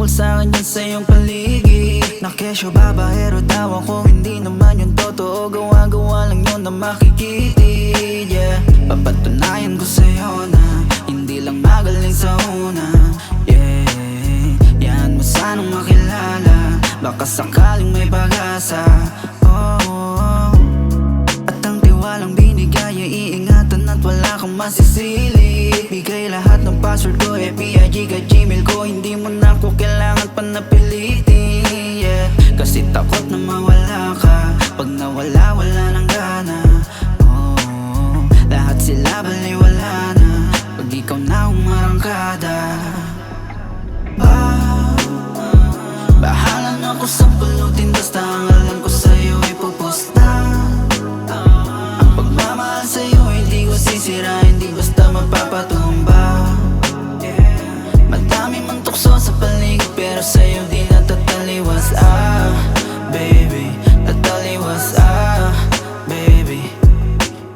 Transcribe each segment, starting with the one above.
tungkol sa'kin yan sa iyong paligid. Nakesyo babaero daw ako, hindi naman yung totoo. Gawa-gawa lang yun na makikitid, yeah. Papatunayan ko sa'yo na hindi lang magaling sa una, yeah. Yan mo sanang makilala, baka sakaling may pag-asa, oh. At ang tiwalang binigay ay iingatan at wala kang masisilip. Bigay lahat ng password ko, FBI, Gcash, Gmail ko. Hindi mo na ako kailangan pa napilitin, yeah. Kasi takot na mawala ka. Pag nawala, wala nang gana, oh. Lahat sila baliwala na pag ikaw na umarangkada. Bahala na ako sa pulutin, basta ang alam ko sa'yo ay pupusta. Ang pagmamahal sa'yo hindi ko sisira, hindi basta mapapatumba. Madami mang tukso sa paligid pero sa'yo di natataliwas, baby, tataliwas, baby.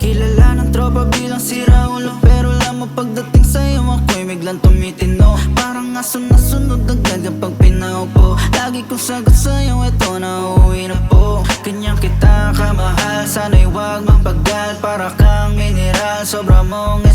Kilala ng tropa bilang siraulo, pero alam mo pagdating sa'yo ako'y biglang tumitino. Parang aso na sunod agad kapag pinaupo. Lagi kong sagot sa'yo, eto na uuwi na po. Kanyang kita kamahal, sana'y huwag mapagal. Para kang mineral, sobra mong